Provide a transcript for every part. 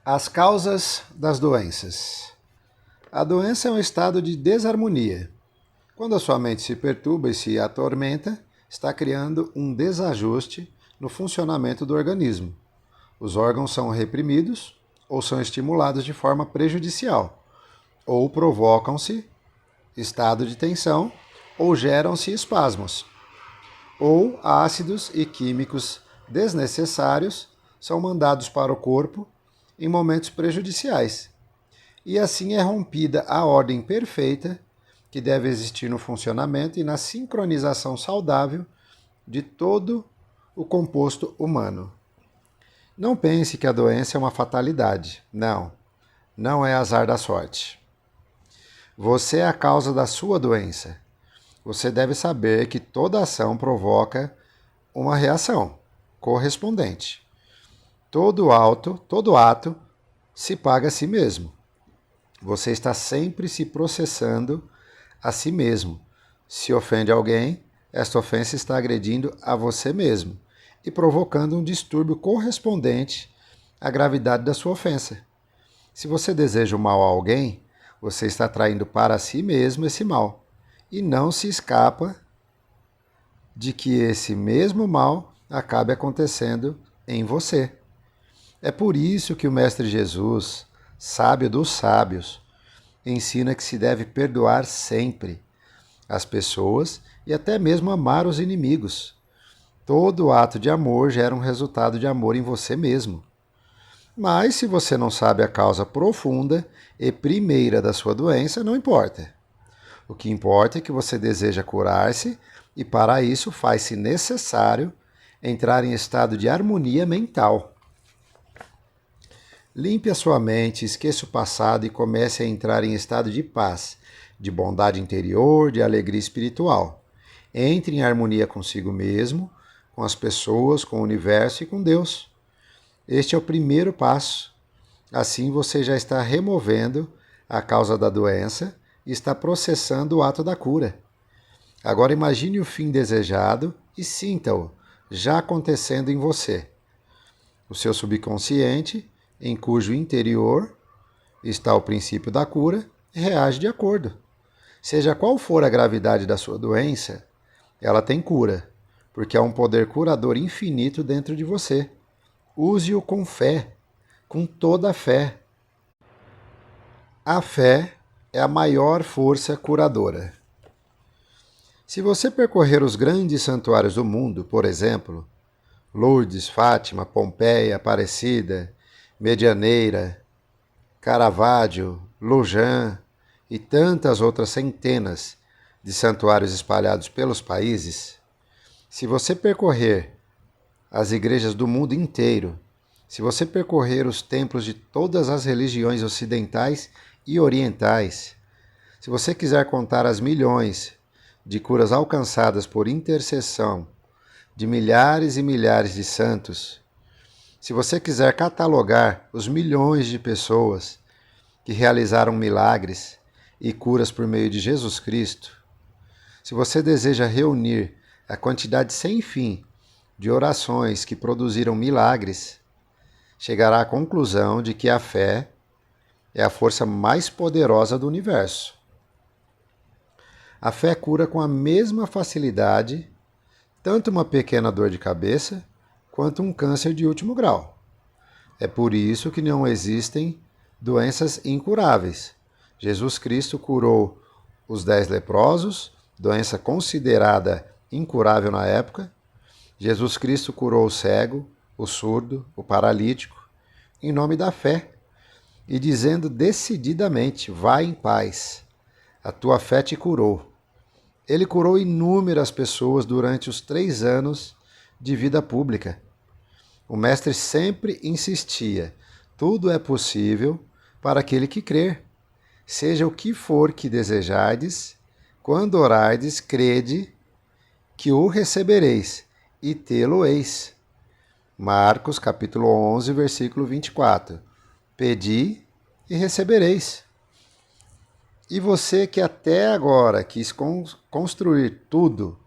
As causas das doenças. A doença é um estado de desarmonia. Quando a sua mente se perturba e se atormenta, está criando um desajuste no funcionamento do organismo. Os órgãos são reprimidos ou são estimulados de forma prejudicial, ou provocam-se estado de tensão, ou geram-se espasmos, ou ácidos e químicos desnecessários são mandados para o corpo em momentos prejudiciais. E assim é rompida a ordem perfeita que deve existir no funcionamento e na sincronização saudável de todo o composto humano. Não pense que a doença é uma fatalidade. Não, não é azar da sorte. Você é a causa da sua doença. Você deve saber que toda ação provoca uma reação correspondente. Todo ato se paga a si mesmo. Você está sempre se processando a si mesmo. Se ofende alguém, esta ofensa está agredindo a você mesmo e provocando um distúrbio correspondente à gravidade da sua ofensa. Se você deseja o mal a alguém, você está atraindo para si mesmo esse mal e não se escapa de que esse mesmo mal acabe acontecendo em você. É por isso que o Mestre Jesus, sábio dos sábios, ensina que se deve perdoar sempre as pessoas e até mesmo amar os inimigos. Todo ato de amor gera um resultado de amor em você mesmo. Mas se você não sabe a causa profunda e primeira da sua doença, não importa. O que importa é que você deseja curar-se e para isso faz-se necessário entrar em estado de harmonia mental. Limpe a sua mente, esqueça o passado e comece a entrar em estado de paz, de bondade interior, de alegria espiritual. Entre em harmonia consigo mesmo, com as pessoas, com o universo e com Deus. Este é o primeiro passo. Assim você já está removendo a causa da doença e está processando o ato da cura. Agora imagine o fim desejado e sinta-o já acontecendo em você. O seu subconsciente, em cujo interior está o princípio da cura, reage de acordo. Seja qual for a gravidade da sua doença, ela tem cura, porque há um poder curador infinito dentro de você. Use-o com fé, com toda a fé. A fé é a maior força curadora. Se você percorrer os grandes santuários do mundo, por exemplo, Lourdes, Fátima, Pompeia, Aparecida, Medianeira, Caravaggio, Lujan e tantas outras centenas de santuários espalhados pelos países, se você percorrer as igrejas do mundo inteiro, se você percorrer os templos de todas as religiões ocidentais e orientais, se você quiser contar as milhões de curas alcançadas por intercessão de milhares e milhares de santos, se você quiser catalogar os milhões de pessoas que realizaram milagres e curas por meio de Jesus Cristo, se você deseja reunir a quantidade sem fim de orações que produziram milagres, chegará à conclusão de que a fé é a força mais poderosa do universo. A fé cura com a mesma facilidade tanto uma pequena dor de cabeça quanto um câncer de último grau. É por isso que não existem doenças incuráveis. Jesus Cristo curou os 10 leprosos, doença considerada incurável na época. Jesus Cristo curou o cego, o surdo, o paralítico, em nome da fé, e dizendo decididamente: vai em paz, a tua fé te curou. Ele curou inúmeras pessoas durante os 3 anos de vida pública. O Mestre sempre insistia: tudo é possível para aquele que crer. Seja o que for que desejardes, quando orardes, crede que o recebereis e tê-lo-eis. Marcos capítulo 11, versículo 24. Pedi e recebereis. E você que até agora quis construir tudo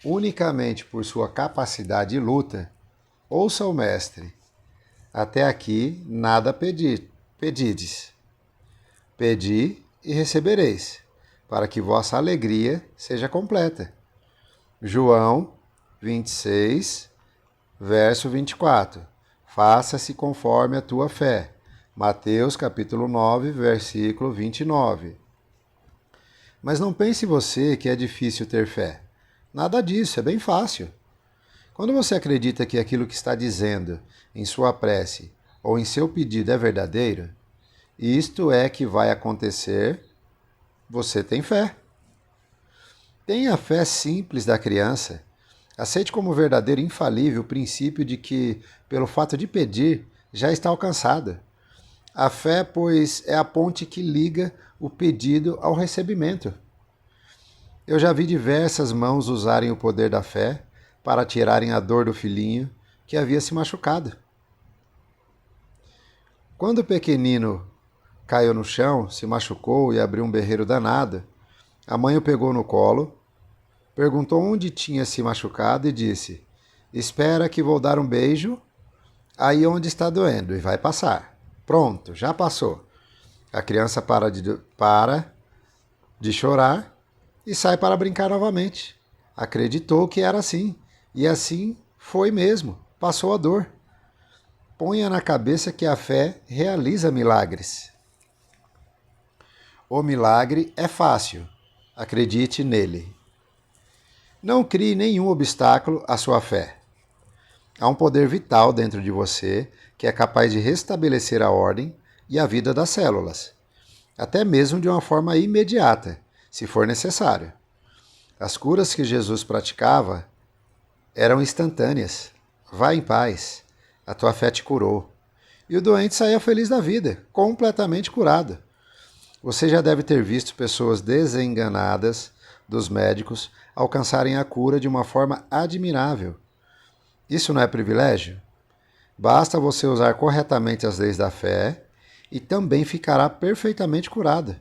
unicamente por sua capacidade de luta, ouça o Mestre. Até aqui nada pedides. Pedi e recebereis, para que vossa alegria seja completa. João 26, verso 24. Faça-se conforme a tua fé. Mateus capítulo 9, versículo 29. Mas não pense você que é difícil ter fé. Nada disso, é bem fácil. Quando você acredita que aquilo que está dizendo em sua prece ou em seu pedido é verdadeiro, isto é que vai acontecer, você tem fé. Tenha a fé simples da criança. Aceite como verdadeiro e infalível o princípio de que, pelo fato de pedir, já está alcançada. A fé, pois, é a ponte que liga o pedido ao recebimento. Eu já vi diversas mãos usarem o poder da fé para tirarem a dor do filhinho que havia se machucado. Quando o pequenino caiu no chão, se machucou e abriu um berreiro danado, a mãe o pegou no colo, perguntou onde tinha se machucado e disse: "Espera que vou dar um beijo aí onde está doendo e vai passar." Pronto, já passou. A criança para de chorar e sai para brincar novamente. Acreditou que era assim, e assim foi mesmo. Passou a dor. Ponha na cabeça que a fé realiza milagres. O milagre é fácil. Acredite nele. Não crie nenhum obstáculo à sua fé. Há um poder vital dentro de você que é capaz de restabelecer a ordem e a vida das células, até mesmo de uma forma imediata, se for necessário. As curas que Jesus praticava eram instantâneas. Vá em paz, a tua fé te curou. E o doente saía feliz da vida, completamente curado. Você já deve ter visto pessoas desenganadas dos médicos alcançarem a cura de uma forma admirável. Isso não é privilégio? Basta você usar corretamente as leis da fé e também ficará perfeitamente curado.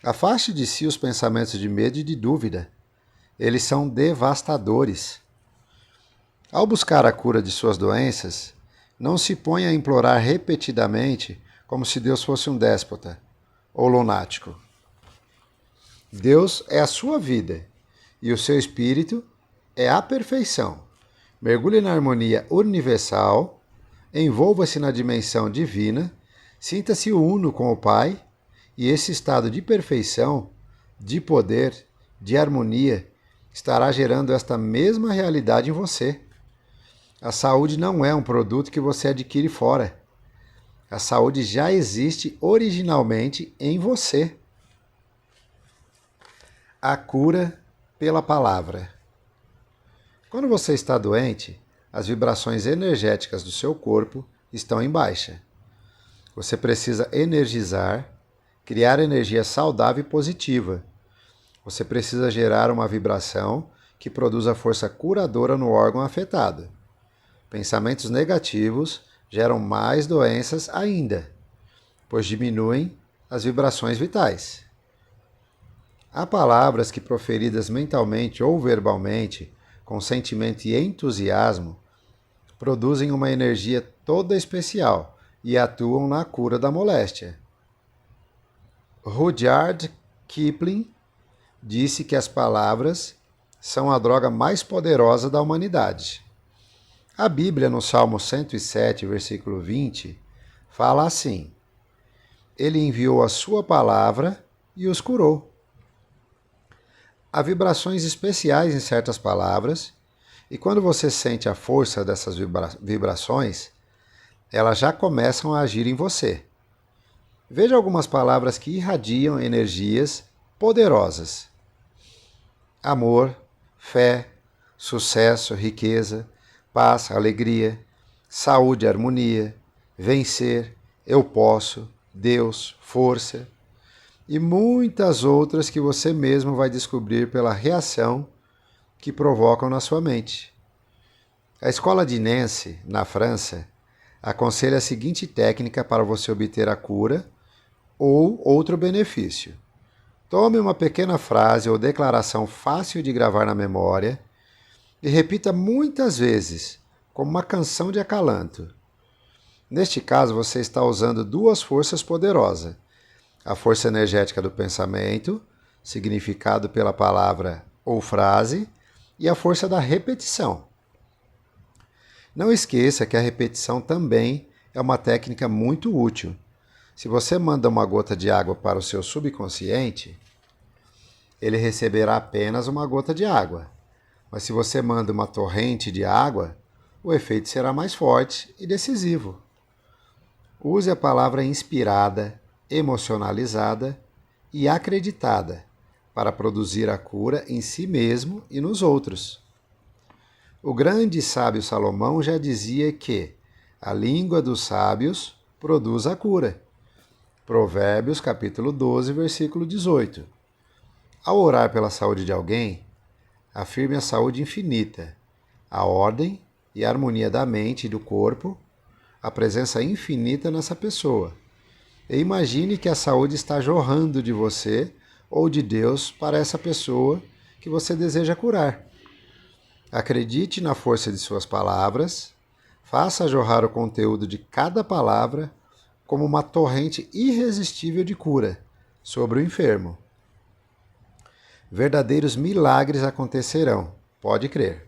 Afaste de si os pensamentos de medo e de dúvida. Eles são devastadores. Ao buscar a cura de suas doenças, não se ponha a implorar repetidamente como se Deus fosse um déspota ou lunático. Deus é a sua vida e o seu espírito é a perfeição. Mergulhe na harmonia universal, envolva-se na dimensão divina, sinta-se uno com o Pai e esse estado de perfeição, de poder, de harmonia estará gerando esta mesma realidade em você. A saúde não é um produto que você adquire fora. A saúde já existe originalmente em você. A cura pela palavra. Quando você está doente, as vibrações energéticas do seu corpo estão em baixa. Você precisa energizar, criar energia saudável e positiva. Você precisa gerar uma vibração que produza força curadora no órgão afetado. Pensamentos negativos geram mais doenças ainda, pois diminuem as vibrações vitais. Há palavras que, proferidas mentalmente ou verbalmente, com sentimento e entusiasmo, produzem uma energia toda especial e atuam na cura da moléstia. Rudyard Kipling disse que as palavras são a droga mais poderosa da humanidade. A Bíblia, no Salmo 107, versículo 20, fala assim: Ele enviou a sua palavra e os curou. Há vibrações especiais em certas palavras, e quando você sente a força dessas vibrações, elas já começam a agir em você. Veja algumas palavras que irradiam energias poderosas: amor, fé, sucesso, riqueza, paz, alegria, saúde, harmonia, vencer, eu posso, Deus, força e muitas outras que você mesmo vai descobrir pela reação que provocam na sua mente. A escola de Nancy, na França, aconselha a seguinte técnica para você obter a cura ou outro benefício. Tome uma pequena frase ou declaração fácil de gravar na memória e repita muitas vezes, como uma canção de acalanto. Neste caso, você está usando duas forças poderosas: a força energética do pensamento, significado pela palavra ou frase, e a força da repetição. Não esqueça que a repetição também é uma técnica muito útil. Se você manda uma gota de água para o seu subconsciente, ele receberá apenas uma gota de água. Mas se você manda uma torrente de água, o efeito será mais forte e decisivo. Use a palavra inspirada, emocionalizada e acreditada para produzir a cura em si mesmo e nos outros. O grande sábio Salomão já dizia que a língua dos sábios produz a cura. Provérbios capítulo 12, versículo 18. Ao orar pela saúde de alguém, afirme a saúde infinita, a ordem e a harmonia da mente e do corpo, a presença infinita nessa pessoa. E imagine que a saúde está jorrando de você ou de Deus para essa pessoa que você deseja curar. Acredite na força de suas palavras, faça jorrar o conteúdo de cada palavra como uma torrente irresistível de cura sobre o enfermo. Verdadeiros milagres acontecerão, pode crer.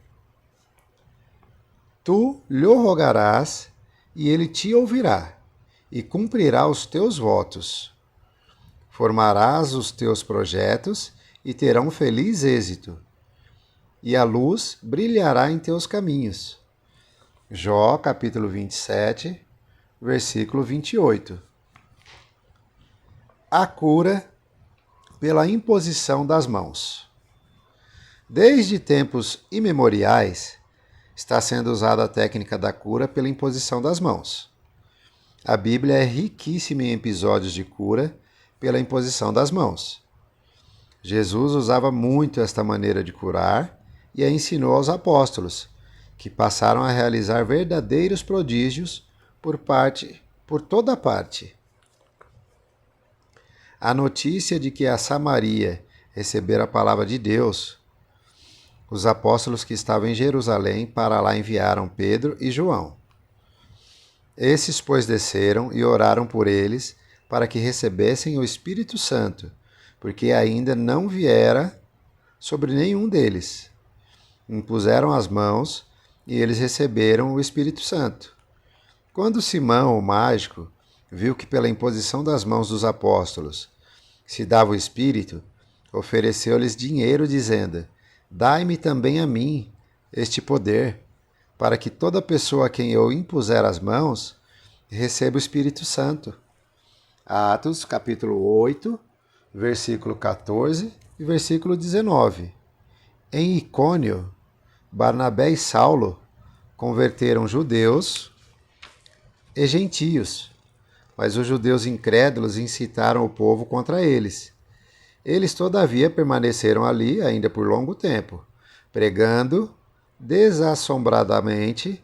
Tu lhe rogarás e ele te ouvirá e cumprirá os teus votos. Formarás os teus projetos e terão feliz êxito, e a luz brilhará em teus caminhos. Jó, capítulo 27, versículo 28. A cura pela imposição das mãos. Desde tempos imemoriais, está sendo usada a técnica da cura pela imposição das mãos. A Bíblia é riquíssima em episódios de cura pela imposição das mãos. Jesus usava muito esta maneira de curar e a ensinou aos apóstolos, que passaram a realizar verdadeiros prodígios por toda parte. A notícia de que a Samaria recebera a palavra de Deus, os apóstolos que estavam em Jerusalém para lá enviaram Pedro e João. Esses, pois, desceram e oraram por eles para que recebessem o Espírito Santo, porque ainda não viera sobre nenhum deles. Impuseram as mãos e eles receberam o Espírito Santo. Quando Simão, o mágico, viu que pela imposição das mãos dos apóstolos se dava o Espírito, ofereceu-lhes dinheiro, dizendo: Dai-me também a mim este poder, para que toda pessoa a quem eu impuser as mãos receba o Espírito Santo. Atos, capítulo 8, versículo 14 e versículo 19. Em Icônio, Barnabé e Saulo converteram judeus e gentios, mas os judeus incrédulos incitaram o povo contra eles. Eles, todavia, permaneceram ali ainda por longo tempo, pregando desassombradamente,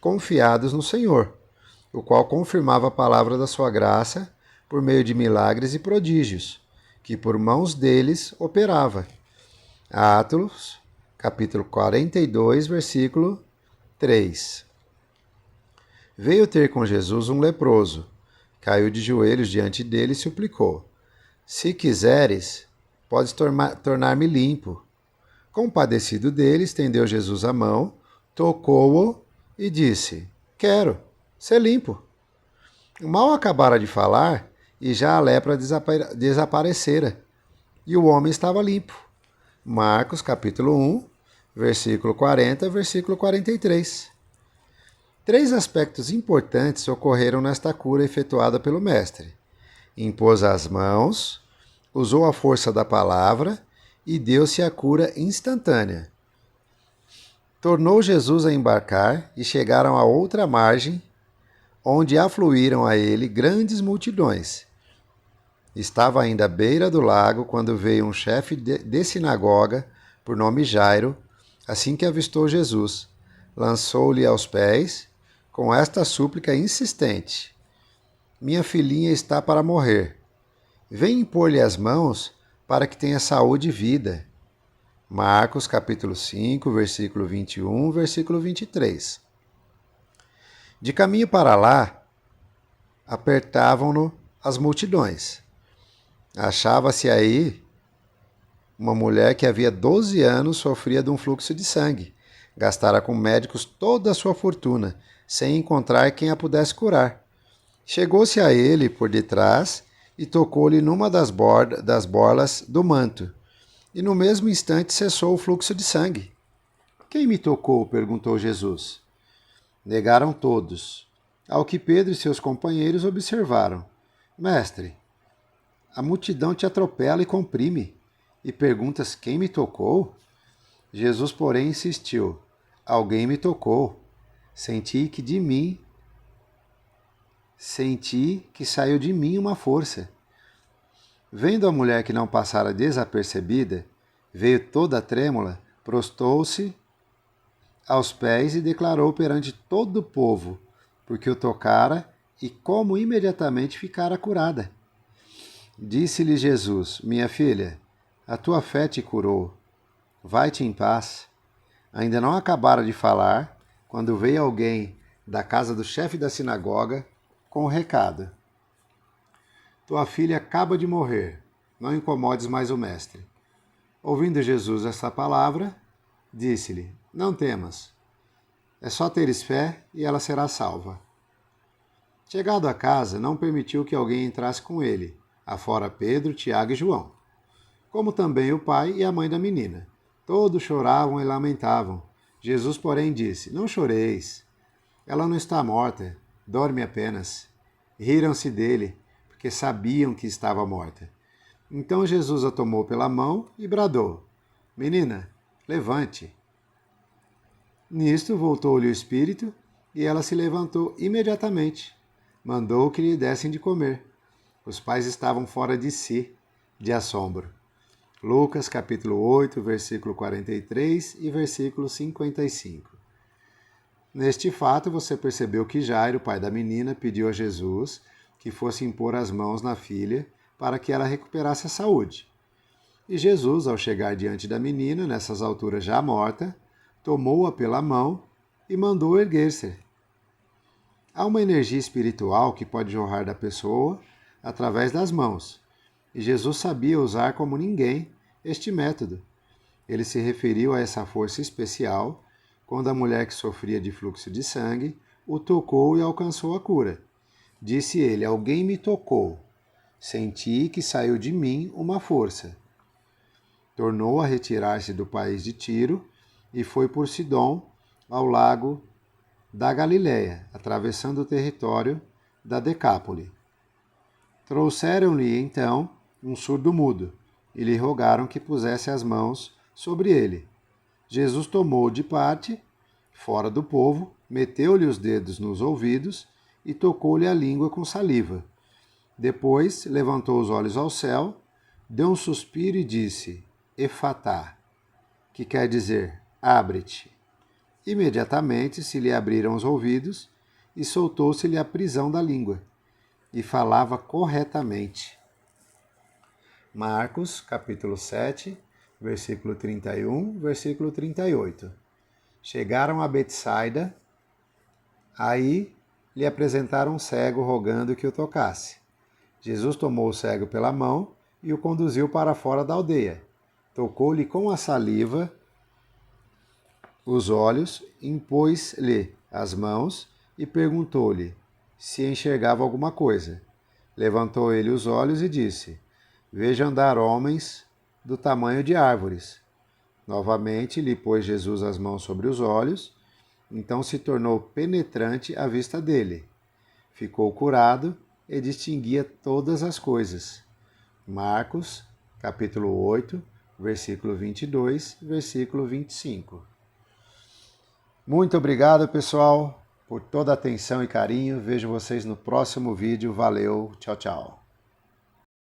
confiados no Senhor, o qual confirmava a palavra da sua graça por meio de milagres e prodígios, que por mãos deles operava. Atos, capítulo 42, versículo 3. Veio ter com Jesus um leproso, caiu de joelhos diante dele e suplicou: Se quiseres, podes tornar-me limpo. Compadecido dele, estendeu Jesus a mão, tocou-o e disse: Quero, ser limpo. Mal acabara de falar, e já a lepra desaparecera, e o homem estava limpo. Marcos, capítulo 1, versículo 40, versículo 43. Três aspectos importantes ocorreram nesta cura efetuada pelo Mestre. Impôs as mãos, usou a força da palavra e deu-se a cura instantânea. Tornou Jesus a embarcar e chegaram à outra margem, onde afluíram a ele grandes multidões. Estava ainda à beira do lago quando veio um chefe de sinagoga, por nome Jairo, assim que avistou Jesus. Lançou-lhe aos pés, com esta súplica insistente: Minha filhinha está para morrer. Vem impor-lhe as mãos para que tenha saúde e vida. Marcos capítulo 5, versículo 21, versículo 23. De caminho para lá, apertavam-no as multidões. Achava-se aí uma mulher que havia 12 anos sofria de um fluxo de sangue. Gastara com médicos toda a sua fortuna, sem encontrar quem a pudesse curar. Chegou-se a ele por detrás e tocou-lhe numa das borlas do manto. E no mesmo instante cessou o fluxo de sangue. Quem me tocou? Perguntou Jesus. Negaram todos. Ao que Pedro e seus companheiros observaram. Mestre, a multidão te atropela e comprime, e perguntas quem me tocou? Jesus, porém, insistiu. Alguém me tocou. Senti que saiu de mim uma força. Vendo a mulher que não passara desapercebida, veio toda trêmula, prostou-se aos pés e declarou perante todo o povo, porque o tocara e como imediatamente ficara curada. Disse-lhe Jesus: Minha filha, a tua fé te curou. Vai-te em paz. Ainda não acabara de falar, quando veio alguém da casa do chefe da sinagoga com o recado: Tua filha acaba de morrer, não incomodes mais o mestre. Ouvindo Jesus essa palavra, disse-lhe: Não temas, é só teres fé e ela será salva. Chegado a casa, não permitiu que alguém entrasse com ele, afora Pedro, Tiago e João, como também o pai e a mãe da menina. Todos choravam e lamentavam. Jesus, porém, disse: Não choreis. Ela não está morta, dorme apenas. Riram-se dele, porque sabiam que estava morta. Então Jesus a tomou pela mão e bradou: Menina, levante. Nisto voltou-lhe o espírito e ela se levantou imediatamente. Mandou que lhe dessem de comer. Os pais estavam fora de si, de assombro. Lucas capítulo 8, versículo 43 e versículo 55. Neste fato, você percebeu que Jairo, pai da menina, pediu a Jesus que fosse impor as mãos na filha para que ela recuperasse a saúde. E Jesus, ao chegar diante da menina, nessas alturas já morta, tomou-a pela mão e mandou erguer-se. Há uma energia espiritual que pode jorrar da pessoa através das mãos, e Jesus sabia usar como ninguém este método. Ele se referiu a essa força especial quando a mulher que sofria de fluxo de sangue o tocou e alcançou a cura. Disse ele: Alguém me tocou. Senti que saiu de mim uma força. Tornou a retirar-se do país de Tiro e foi por Sidom ao lago da Galiléia, atravessando o território da Decápole. Trouxeram-lhe então um surdo-mudo e lhe rogaram que pusesse as mãos sobre ele. Jesus tomou-o de parte, fora do povo, meteu-lhe os dedos nos ouvidos e tocou-lhe a língua com saliva. Depois levantou os olhos ao céu, deu um suspiro e disse: Efatá, que quer dizer, abre-te. Imediatamente se lhe abriram os ouvidos e soltou-se-lhe a prisão da língua, e falava corretamente. Marcos, capítulo 7, versículo 31, versículo 38. Chegaram a Betsaida, aí lhe apresentaram um cego rogando que o tocasse. Jesus tomou o cego pela mão e o conduziu para fora da aldeia. Tocou-lhe com a saliva os olhos, impôs-lhe as mãos e perguntou-lhe se enxergava alguma coisa. Levantou ele os olhos e disse: Vejo andar homens do tamanho de árvores. Novamente lhe pôs Jesus as mãos sobre os olhos, então se tornou penetrante a vista dele. Ficou curado e distinguia todas as coisas. Marcos, capítulo 8, versículo 22, versículo 25. Muito obrigado, pessoal, por toda a atenção e carinho. Vejo vocês no próximo vídeo. Valeu, tchau, tchau.